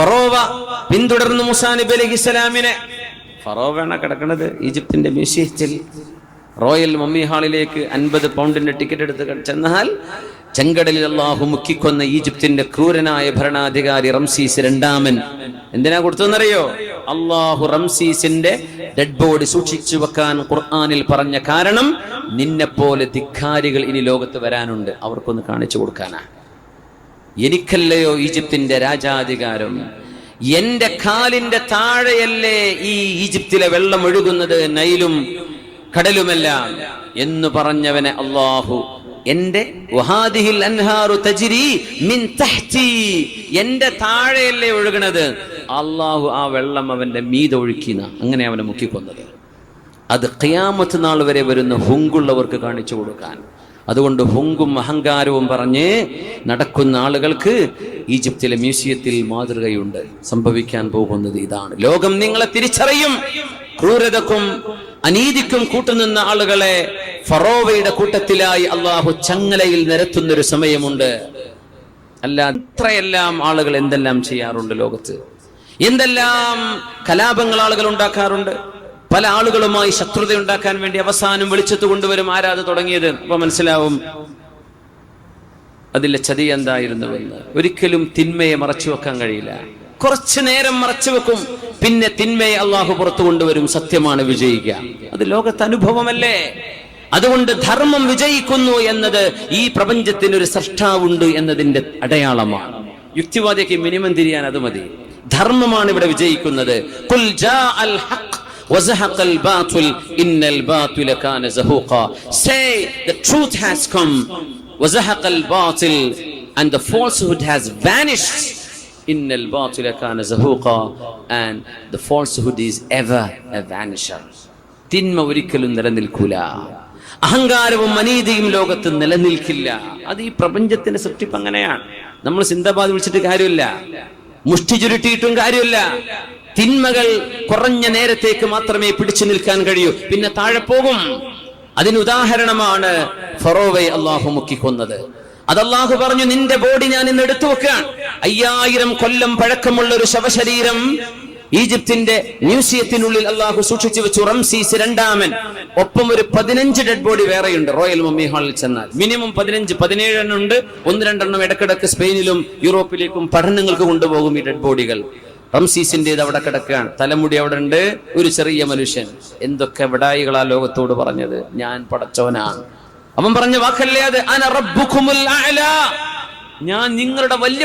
ഫറോവ പിന്തുടർന്നു മൂസാ നബി അലൈഹിസ്സലാമിനെ. ഫറോവയാണ് കിടക്കുന്നത് ഈജിപ്തിന്റെ മ്യൂസിയത്തിൽ. റോയൽ മമ്മി ഹാളിലേക്ക് 50 പൗണ്ടിന്റെ ടിക്കറ്റ് എടുത്ത് ചെന്നാൽ ചെങ്കടലിൽ അള്ളാഹു മുക്കിക്കൊന്ന ഈജിപ്തിന്റെ ക്രൂരനായ ഭരണാധികാരി റംസീസ് രണ്ടാമൻ എന്തിനാ കൊടുത്തതെന്നറിയോ? അള്ളാഹു റംസീസിന്റെ ഡെഡ് ബോഡി സൂക്ഷിച്ചു വെക്കാൻ ഖുർആനിൽ പറഞ്ഞ കാരണം നിന്നെപ്പോലെ ധിക്കാരികൾ ഇനി ലോകത്ത് വരാനുണ്ട്, അവർക്കൊന്ന് കാണിച്ചു കൊടുക്കാനാ. എനിക്കല്ലയോ ഈജിപ്തിന്റെ രാജാധികാരം, എന്റെ കാലിന്റെ താഴെയല്ലേ ഈ ഈജിപ്തിലെ വെള്ളം ഒഴുകുന്നത്, നൈലും കടലുമെല്ലാം എന്ന് പറഞ്ഞവനെ അള്ളാഹു എന്റെ വഹാദിഹിൽ അൻഹാറു തജ്രി മിൻ തഹ്തി, എന്റെ താഴെയല്ലേ ഒഴുകണത്, അള്ളാഹു ആ വെള്ളം അവന്റെ മീതെ ഒഴുക്കിന, അങ്ങനെ അവനെ മുക്കിക്കൊന്നത്. അത് ഖിയാമത്ത് നാൾ വരെ വരുന്ന ഹുങ്കുള്ളവർക്ക് കാണിച്ചു കൊടുക്കാൻ. അതുകൊണ്ട് ഹുങ്കും അഹങ്കാരവും പറഞ്ഞ് നടക്കുന്ന ആളുകൾക്ക് ഈജിപ്തിലെ മ്യൂസിയത്തിൽ മാതൃകയുണ്ട്. സംഭവിക്കാൻ പോകുന്നത് ഇതാണ്. ലോകം നിങ്ങളെ തിരിച്ചറിയും. ക്രൂരതക്കും അനീതിക്കും കൂട്ടുനിന്ന ആളുകളെ ഫറോവയുടെ കൂട്ടത്തിലായി അള്ളാഹു ചങ്ങലയിൽ നിരത്തുന്നൊരു സമയമുണ്ട്. അല്ല, ഇത്രയെല്ലാം ആളുകൾ എന്തെല്ലാം ചെയ്യാറുണ്ട് ലോകത്ത്, എന്തെല്ലാം കലാപങ്ങൾ ആളുകൾ ഉണ്ടാക്കാറുണ്ട്. പല ആളുകളുമായി ശത്രുത ഉണ്ടാക്കാൻ വേണ്ടി അവസാനം വെളിച്ചത്ത് കൊണ്ടുവരും. ആരാത് തുടങ്ങിയത്? അപ്പൊ മനസ്സിലാവും അതിലെ ചതി എന്തായിരുന്നുവെന്ന്. ഒരിക്കലും തിന്മയെ മറച്ചു വെക്കാൻ കഴിയില്ല. കുറച്ചു നേരം മറച്ചു വെക്കും, പിന്നെ തിന്മയെ അള്ളാഹു പുറത്തു കൊണ്ടുവരും. സത്യമാണ് വിജയിക്കുക. അത് ലോകത്ത് അനുഭവമല്ലേ. അതുകൊണ്ട് ധർമ്മം വിജയിക്കുന്നു എന്നത് ഈ പ്രപഞ്ചത്തിന് ഒരു സൃഷ്ടാവുണ്ട് എന്നതിന്റെ അടയാളമാണ്. യുക്തിവാദിക്ക് മിനിമം തിരിയാൻ അത് മതി. ധർമ്മമാണ് ഇവിടെ വിജയിക്കുന്നത്. ഖുൽ ജാഅൽ ഹഖ് وزهق الباطل إن الباطل كان زهوقا. Say the truth has come. وزهق الباطل and the falsehood has vanished. إن الباطل كان زهوقا and the falsehood is ever a vanisher. തിന്മ ഒരിക്കലും നിലനിൽക്കൂല. അഹങ്കാരവും അനീതിയും ലോകത്ത് നിലനിൽക്കില്ല. അത് ഈ പ്രപഞ്ചത്തിന്റെ സൃഷ്ടിപ്പ് അങ്ങനെയാണ്. നമ്മൾ സിന്ദാബാദ് വിളിച്ചിട്ട് കാര്യമില്ല, മുഷ്ടി ചുരുട്ടിയിട്ടും കാര്യമില്ല. തിന്മകൾ കുറഞ്ഞ നേരത്തേക്ക് മാത്രമേ പിടിച്ചു നിൽക്കാൻ കഴിയൂ, പിന്നെ താഴെ പോകും. അതിനുദാഹരണമാണ് ഫറോവയെ അള്ളാഹു മുക്കിക്കൊന്നത്. അത് അള്ളാഹു പറഞ്ഞു, നിന്റെ ബോഡി ഞാൻ ഇന്ന് എടുത്തു വെക്കാൻ. 5000 കൊല്ലം പഴക്കമുള്ള ഒരു ശവശരീരം ഈജിപ്തിന്റെ മ്യൂസിയത്തിനുള്ളിൽ അള്ളാഹു സൂക്ഷിച്ചു വെച്ചു. റംസീസ് രണ്ടാമൻ. ഒപ്പം ഒരു 15 ഡെഡ് ബോഡി വേറെയുണ്ട്. റോയൽ മമ്മി ഹാളിൽ ചെന്നാൽ മിനിമം 17 എണ്ണം ഉണ്ട്. 1-2 എണ്ണം ഇടക്കിടക്ക് സ്പെയിനിലും യൂറോപ്പിലേക്കും പഠനങ്ങൾക്ക് കൊണ്ടുപോകും ഈ ഡെഡ് ബോഡികൾ. റംസീസിന്റേത് അവിടെ കിടക്കുകയാണ്. തലമുടി അവിടെ ഉണ്ട്. ഒരു ചെറിയ മനുഷ്യൻ. എന്തൊക്കെ വിടായികളാ ലോകത്തോട് പറഞ്ഞത്, ഞാൻ പടച്ചവനാണ്. അവൻ പറഞ്ഞ വാക്കല്ലേ അത്, അന റബ്ബുകുമുൽ അഅ്ലാ, ഞാൻ നിങ്ങളുടെ വലിയ